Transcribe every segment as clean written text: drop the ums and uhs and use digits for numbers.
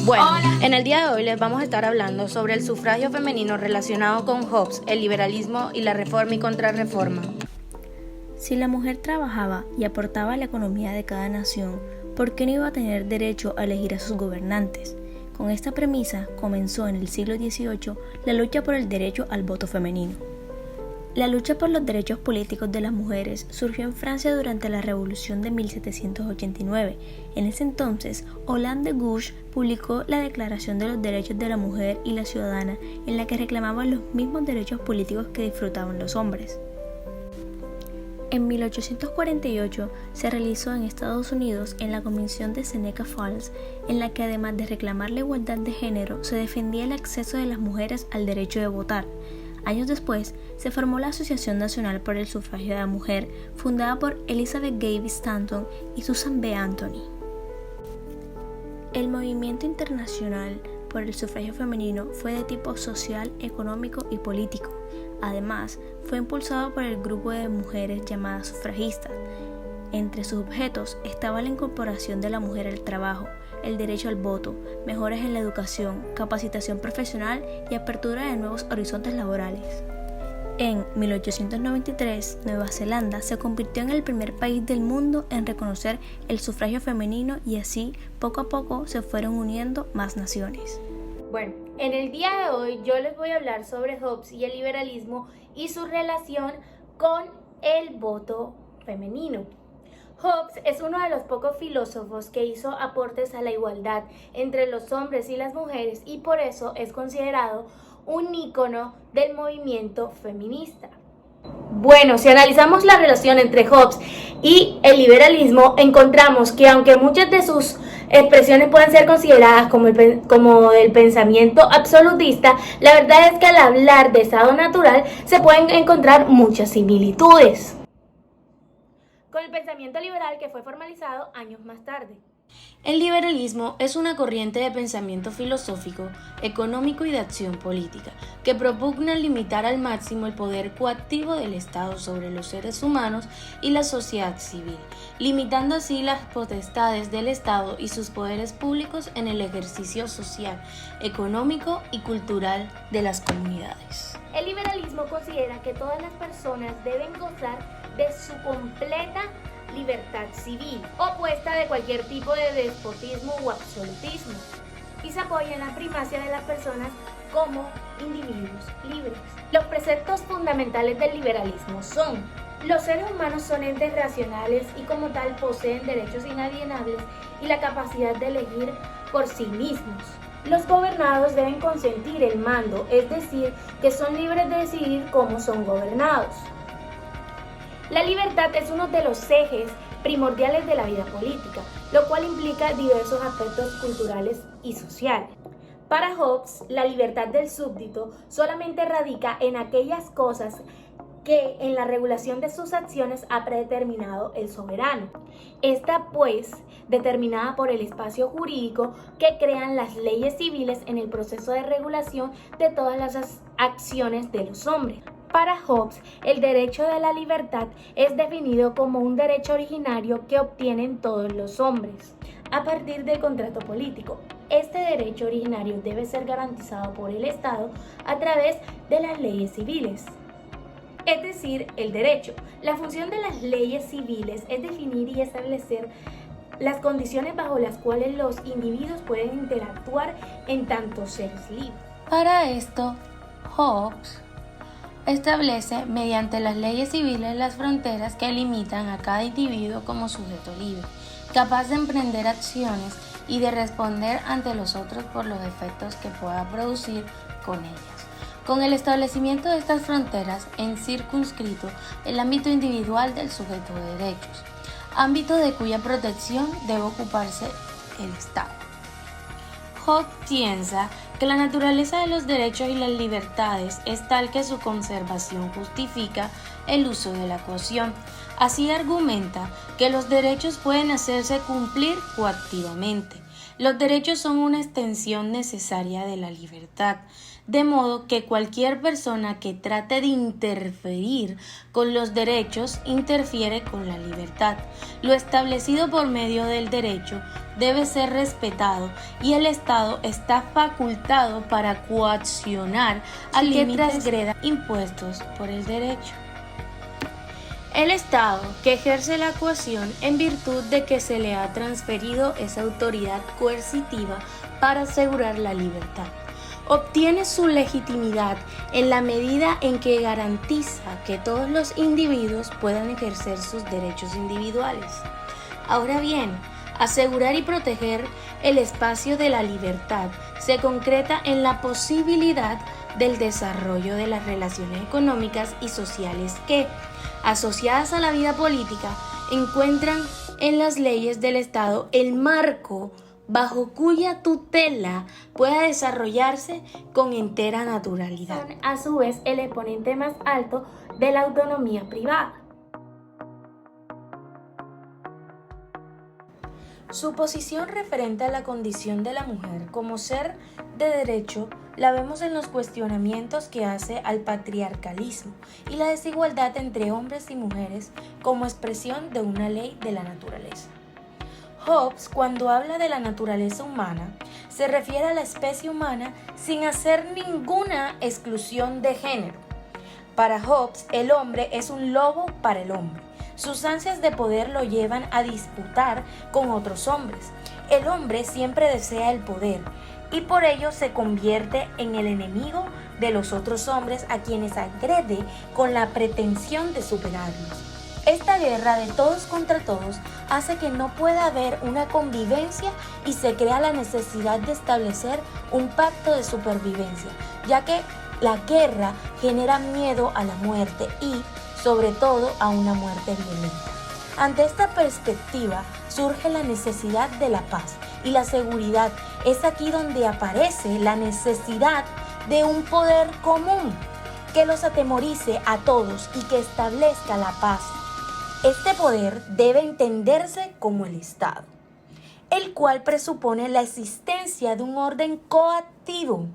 Bueno, en el día de hoy les vamos a estar hablando sobre el sufragio femenino relacionado con Hobbes, el liberalismo y la reforma y contrarreforma. Si la mujer trabajaba y aportaba a la economía de cada nación, ¿por qué no iba a tener derecho a elegir a sus gobernantes? Con esta premisa comenzó en el siglo XVIII la lucha por el derecho al voto femenino. La lucha por los derechos políticos de las mujeres surgió en Francia durante la Revolución de 1789. En ese entonces, Hollande de Gauche publicó la Declaración de los Derechos de la Mujer y la Ciudadana, en la que reclamaban los mismos derechos políticos que disfrutaban los hombres. En 1848 se realizó en Estados Unidos en la Convención de Seneca Falls, en la que además de reclamar la igualdad de género, se defendía el acceso de las mujeres al derecho de votar. Años después, se formó la Asociación Nacional por el Sufragio de la Mujer, fundada por Elizabeth Gavin Stanton y Susan B. Anthony. El movimiento internacional por el sufragio femenino fue de tipo social, económico y político. Además, fue impulsado por el grupo de mujeres llamadas sufragistas. Entre sus objetos estaba la incorporación de la mujer al trabajo, el derecho al voto, mejoras en la educación, capacitación profesional y apertura de nuevos horizontes laborales. En 1893, Nueva Zelanda se convirtió en el primer país del mundo en reconocer el sufragio femenino y así, poco a poco, se fueron uniendo más naciones. Bueno, en el día de hoy yo les voy a hablar sobre Hobbes y el liberalismo y su relación con el voto femenino. Hobbes es uno de los pocos filósofos que hizo aportes a la igualdad entre los hombres y las mujeres y por eso es considerado un ícono del movimiento feminista. Bueno, si analizamos la relación entre Hobbes y el liberalismo, encontramos que aunque muchas de sus expresiones pueden ser consideradas como el pensamiento absolutista, la verdad es que al hablar de estado natural se pueden encontrar muchas similitudes con el pensamiento liberal que fue formalizado años más tarde. El liberalismo es una corriente de pensamiento filosófico, económico y de acción política, que propugna limitar al máximo el poder coactivo del Estado sobre los seres humanos y la sociedad civil, limitando así las potestades del Estado y sus poderes públicos en el ejercicio social, económico y cultural de las comunidades. El liberalismo considera que todas las personas deben gozar de su completa libertad civil, opuesta de cualquier tipo de despotismo u absolutismo, y se apoya en la primacia de las personas como individuos libres. Los preceptos fundamentales del liberalismo son: los seres humanos son entes racionales y como tal poseen derechos inalienables y la capacidad de elegir por sí mismos. Los gobernados deben consentir el mando, es decir, que son libres de decidir cómo son gobernados. La libertad es uno de los ejes primordiales de la vida política, lo cual implica diversos aspectos culturales y sociales. Para Hobbes, la libertad del súbdito solamente radica en aquellas cosas que en la regulación de sus acciones ha predeterminado el soberano. Esta, pues, determinada por el espacio jurídico que crean las leyes civiles en el proceso de regulación de todas las acciones de los hombres. Para Hobbes, el derecho de la libertad es definido como un derecho originario que obtienen todos los hombres a partir del contrato político. Este derecho originario debe ser garantizado por el Estado a través de las leyes civiles. Es decir, el derecho. La función de las leyes civiles es definir y establecer las condiciones bajo las cuales los individuos pueden interactuar en tanto seres libres. Para esto, Hobbes establece mediante las leyes civiles las fronteras que limitan a cada individuo como sujeto libre, capaz de emprender acciones y de responder ante los otros por los efectos que pueda producir con ellas. Con el establecimiento de estas fronteras en circunscrito el ámbito individual del sujeto de derechos, ámbito de cuya protección debe ocuparse el Estado. Hobbes piensa que la naturaleza de los derechos y las libertades es tal que su conservación justifica el uso de la coacción. Así argumenta que los derechos pueden hacerse cumplir coactivamente. Los derechos son una extensión necesaria de la libertad, de modo que cualquier persona que trate de interferir con los derechos interfiere con la libertad. Lo establecido por medio del derecho debe ser respetado y el Estado está facultado para coaccionar al que transgreda impuestos por el derecho. El Estado, que ejerce la coacción en virtud de que se le ha transferido esa autoridad coercitiva para asegurar la libertad, obtiene su legitimidad en la medida en que garantiza que todos los individuos puedan ejercer sus derechos individuales. Ahora bien, asegurar y proteger el espacio de la libertad se concreta en la posibilidad del desarrollo de las relaciones económicas y sociales que, asociadas a la vida política, encuentran en las leyes del Estado el marco bajo cuya tutela pueda desarrollarse con entera naturalidad. Son, a su vez, el exponente más alto de la autonomía privada. Su posición referente a la condición de la mujer como ser de derecho la vemos en los cuestionamientos que hace al patriarcalismo y la desigualdad entre hombres y mujeres como expresión de una ley de la naturaleza. Hobbes, cuando habla de la naturaleza humana, se refiere a la especie humana sin hacer ninguna exclusión de género. Para Hobbes, el hombre es un lobo para el hombre. Sus ansias de poder lo llevan a disputar con otros hombres. El hombre siempre desea el poder y por ello se convierte en el enemigo de los otros hombres a quienes agrede con la pretensión de superarlos. Esta guerra de todos contra todos hace que no pueda haber una convivencia y se crea la necesidad de establecer un pacto de supervivencia, ya que la guerra genera miedo a la muerte y, sobre todo, a una muerte violenta. Ante esta perspectiva surge la necesidad de la paz y la seguridad. Es aquí donde aparece la necesidad de un poder común que los atemorice a todos y que establezca la paz. Este poder debe entenderse como el Estado, el cual presupone la existencia de un orden coactivo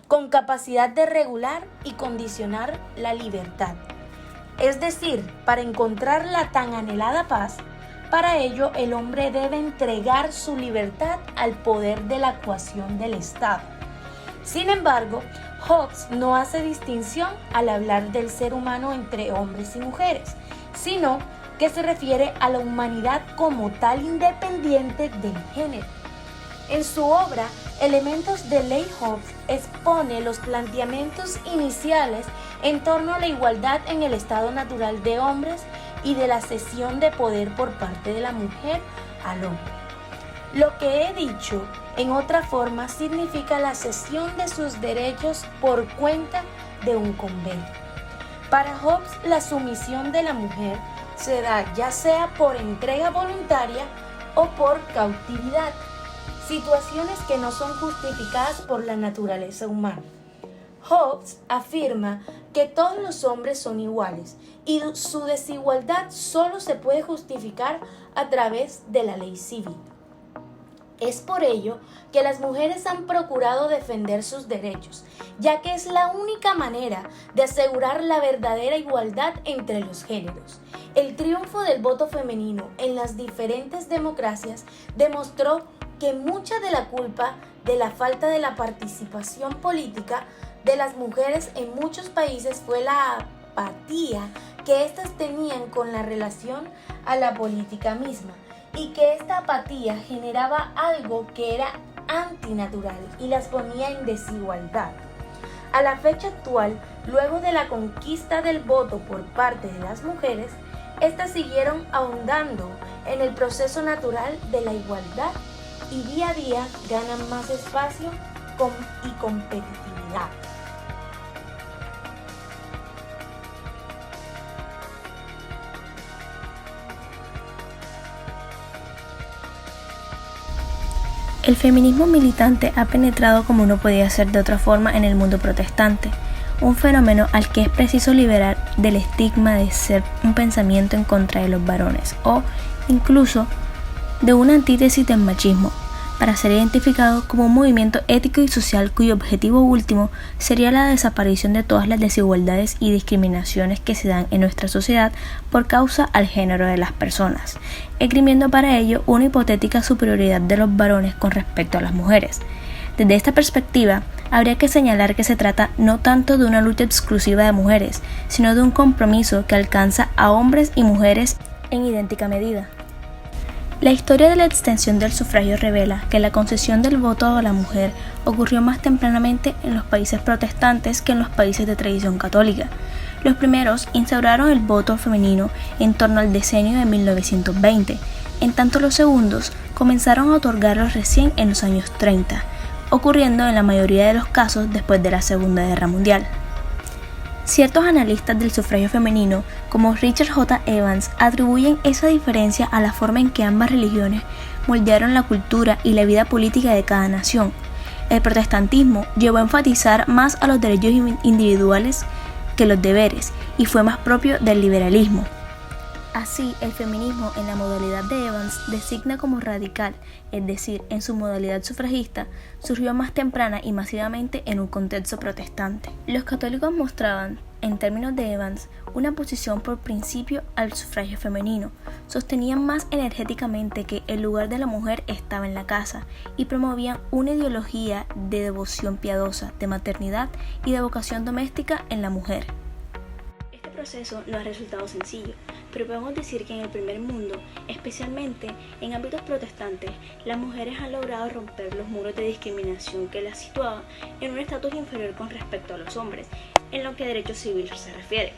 con capacidad de regular y condicionar la libertad. Es decir, para encontrar la tan anhelada paz, para ello el hombre debe entregar su libertad al poder de la coacción del Estado. Sin embargo, Hobbes no hace distinción al hablar del ser humano entre hombres y mujeres, sino que se refiere a la humanidad como tal independiente del género. En su obra, Elementos de Ley, Hobbes expone los planteamientos iniciales en torno a la igualdad en el estado natural de hombres y de la cesión de poder por parte de la mujer al hombre. Lo que he dicho, en otra forma, significa la cesión de sus derechos por cuenta de un convenio. Para Hobbes, la sumisión de la mujer se da ya sea por entrega voluntaria o por cautividad, situaciones que no son justificadas por la naturaleza humana. Hobbes afirma que todos los hombres son iguales y su desigualdad solo se puede justificar a través de la ley civil. Es por ello que las mujeres han procurado defender sus derechos, ya que es la única manera de asegurar la verdadera igualdad entre los géneros. El triunfo del voto femenino en las diferentes democracias demostró que mucha de la culpa de la falta de la participación política de las mujeres en muchos países fue la apatía que éstas tenían con la relación a la política misma, y que esta apatía generaba algo que era antinatural y las ponía en desigualdad. A la fecha actual, luego de la conquista del voto por parte de las mujeres, éstas siguieron ahondando en el proceso natural de la igualdad y día a día ganan más espacio y competitividad. El feminismo militante ha penetrado como no podía ser de otra forma en el mundo protestante, un fenómeno al que es preciso liberar del estigma de ser un pensamiento en contra de los varones o, incluso, de una antítesis del machismo. para ser identificado como un movimiento ético y social cuyo objetivo último sería la desaparición de todas las desigualdades y discriminaciones que se dan en nuestra sociedad por causa al género de las personas, esgrimiendo para ello una hipotética superioridad de los varones con respecto a las mujeres. Desde esta perspectiva, habría que señalar que se trata no tanto de una lucha exclusiva de mujeres, sino de un compromiso que alcanza a hombres y mujeres en idéntica medida. La historia de la extensión del sufragio revela que la concesión del voto a la mujer ocurrió más tempranamente en los países protestantes que en los países de tradición católica. Los primeros instauraron el voto femenino en torno al decenio de 1920, en tanto los segundos comenzaron a otorgarlo recién en los años 30, ocurriendo en la mayoría de los casos después de la Segunda Guerra Mundial. Ciertos analistas del sufragio femenino, como Richard J. Evans, atribuyen esa diferencia a la forma en que ambas religiones moldearon la cultura y la vida política de cada nación. El protestantismo llevó a enfatizar más a los derechos individuales que los deberes y fue más propio del liberalismo. Así, el feminismo en la modalidad de Evans designa como radical, es decir, en su modalidad sufragista, surgió más temprana y masivamente en un contexto protestante. Los católicos mostraban, en términos de Evans, una posición por principio al sufragio femenino, sostenían más energéticamente que el lugar de la mujer estaba en la casa y promovían una ideología de devoción piadosa, de maternidad y de vocación doméstica en la mujer. Este proceso no ha resultado sencillo, pero podemos decir que en el primer mundo, especialmente en ámbitos protestantes, las mujeres han logrado romper los muros de discriminación que las situaban en un estatus inferior con respecto a los hombres, en lo que a derecho civil se refiere,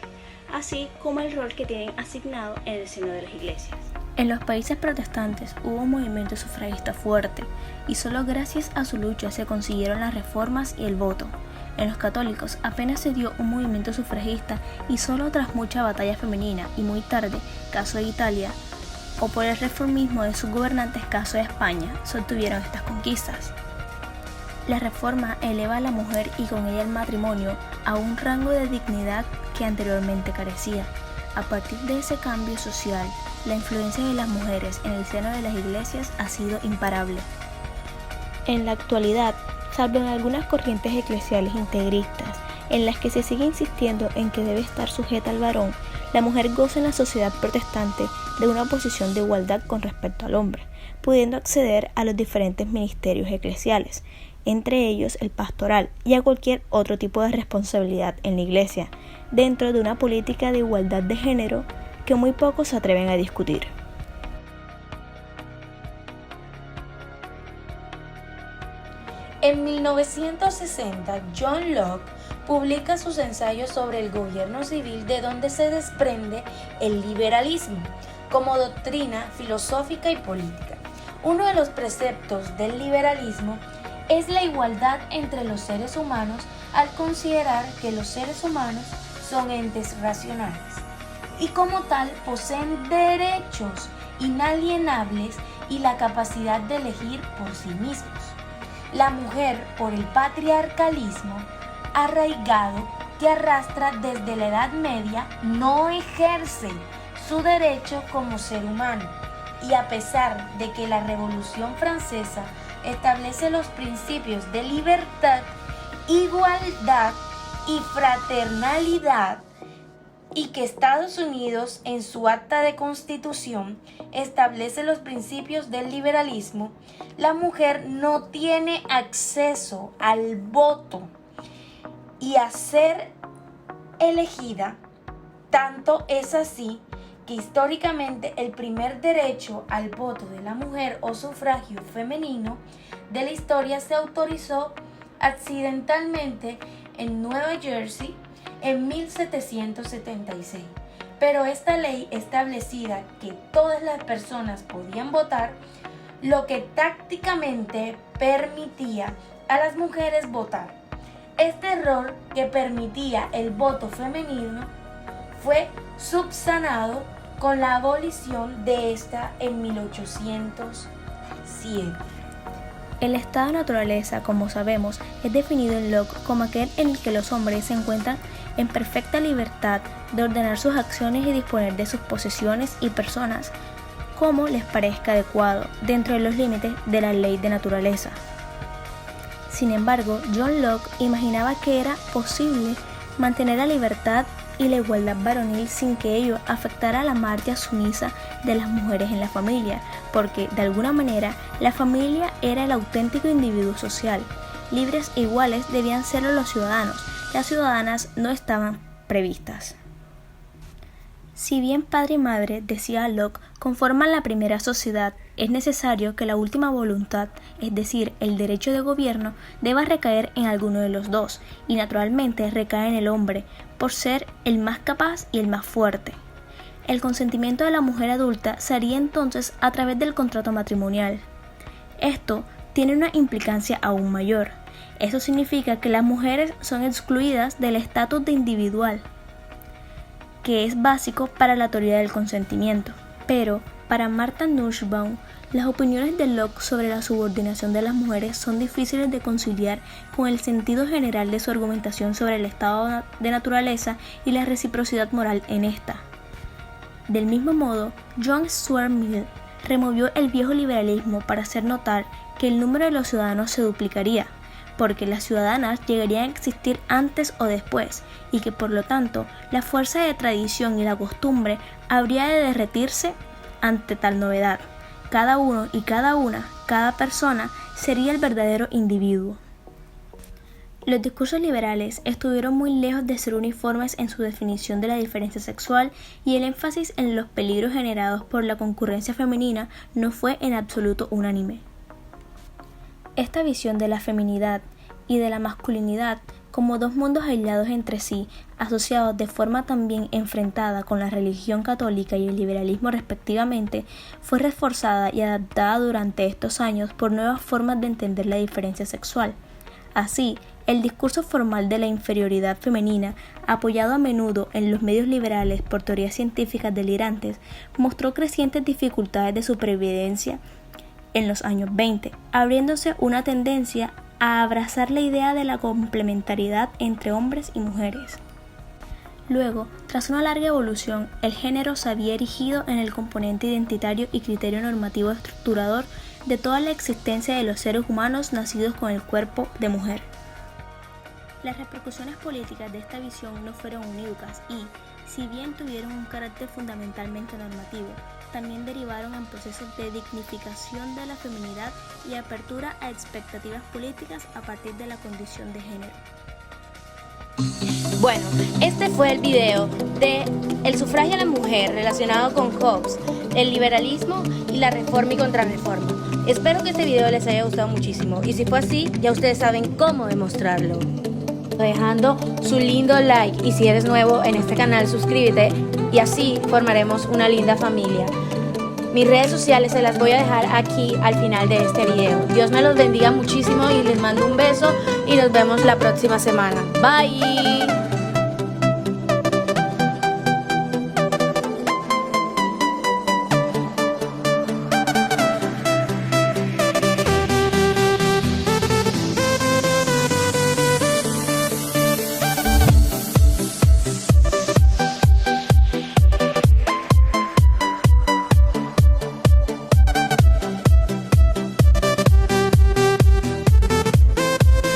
así como el rol que tienen asignado en el seno de las iglesias. En los países protestantes hubo un movimiento sufragista fuerte, y solo gracias a su lucha se consiguieron las reformas y el voto. En los católicos apenas se dio un movimiento sufragista y solo tras mucha batalla femenina y muy tarde, caso de Italia, o por el reformismo de sus gobernantes, caso de España, se obtuvieron estas conquistas. La reforma eleva a la mujer y con ella el matrimonio a un rango de dignidad que anteriormente carecía. A partir de ese cambio social, la influencia de las mujeres en el seno de las iglesias ha sido imparable. En la actualidad, salvo en algunas corrientes eclesiales integristas, en las que se sigue insistiendo en que debe estar sujeta al varón, la mujer goza en la sociedad protestante de una posición de igualdad con respecto al hombre, pudiendo acceder a los diferentes ministerios eclesiales, entre ellos el pastoral y a cualquier otro tipo de responsabilidad en la iglesia, dentro de una política de igualdad de género que muy pocos se atreven a discutir. En 1960, John Locke publica sus ensayos sobre el gobierno civil, de donde se desprende el liberalismo como doctrina filosófica y política. Uno de los preceptos del liberalismo es la igualdad entre los seres humanos, al considerar que los seres humanos son entes racionales y como tal poseen derechos inalienables y la capacidad de elegir por sí mismos. La mujer, por el patriarcalismo arraigado que arrastra desde la Edad Media, no ejerce su derecho como ser humano, y a pesar de que la Revolución Francesa establece los principios de libertad, igualdad y fraternalidad, y que Estados Unidos en su acta de constitución establece los principios del liberalismo, la mujer no tiene acceso al voto y a ser elegida. Tanto es así que históricamente el primer derecho al voto de la mujer o sufragio femenino de la historia se autorizó accidentalmente en Nueva Jersey en 1776, pero esta ley establecía que todas las personas podían votar, lo que tácticamente permitía a las mujeres votar. Este error que permitía el voto femenino fue subsanado con la abolición de esta en 1807. El estado de naturaleza, como sabemos, es definido en Locke como aquel en el que los hombres se encuentran en perfecta libertad de ordenar sus acciones y disponer de sus posesiones y personas como les parezca adecuado, dentro de los límites de la ley de naturaleza. Sin embargo, John Locke imaginaba que era posible mantener la libertad y la igualdad varonil sin que ello afectara la marcha sumisa de las mujeres en la familia, porque de alguna manera la familia era el auténtico individuo social. Libres e iguales debían serlo los ciudadanos, las ciudadanas no estaban previstas. Si bien padre y madre, decía Locke, conforman la primera sociedad, es necesario que la última voluntad, es decir, el derecho de gobierno, deba recaer en alguno de los dos, y naturalmente recae en el hombre, por ser el más capaz y el más fuerte. El consentimiento de la mujer adulta se haría entonces a través del contrato matrimonial. Esto tiene una implicancia aún mayor. Eso significa que las mujeres son excluidas del estatus de individual, que es básico para la teoría del consentimiento. Pero, para Martha Nussbaum, las opiniones de Locke sobre la subordinación de las mujeres son difíciles de conciliar con el sentido general de su argumentación sobre el estado de naturaleza y la reciprocidad moral en esta. Del mismo modo, John Stuart Mill removió el viejo liberalismo para hacer notar que el número de los ciudadanos se duplicaría, porque las ciudadanas llegarían a existir antes o después, y que por lo tanto la fuerza de tradición y la costumbre habría de derretirse ante tal novedad. Cada uno y cada una, cada persona, sería el verdadero individuo. Los discursos liberales estuvieron muy lejos de ser uniformes en su definición de la diferencia sexual, y el énfasis en los peligros generados por la concurrencia femenina no fue en absoluto unánime. Esta visión de la feminidad y de la masculinidad como dos mundos aislados entre sí, asociados de forma también enfrentada con la religión católica y el liberalismo respectivamente, fue reforzada y adaptada durante estos años por nuevas formas de entender la diferencia sexual. Así, el discurso formal de la inferioridad femenina, apoyado a menudo en los medios liberales por teorías científicas delirantes, mostró crecientes dificultades de supervivencia en los años 20, abriéndose una tendencia a abrazar la idea de la complementariedad entre hombres y mujeres. Luego, tras una larga evolución, el género se había erigido en el componente identitario y criterio normativo estructurador de toda la existencia de los seres humanos nacidos con el cuerpo de mujer. Las repercusiones políticas de esta visión no fueron unívocas y, si bien tuvieron un carácter fundamentalmente normativo, también derivaron en procesos de dignificación de la feminidad y apertura a expectativas políticas a partir de la condición de género. Bueno, este fue el video de el sufragio a la mujer relacionado con Hobbes, el liberalismo y la reforma y contrarreforma. Espero que este video les haya gustado muchísimo, y si fue así, ya ustedes saben cómo demostrarlo. Dejando su lindo like, y si eres nuevo en este canal, suscríbete, y así formaremos una linda familia. Mis redes sociales se las voy a dejar aquí al final de este video. Dios me los bendiga muchísimo y les mando un beso y nos vemos la próxima semana. Bye.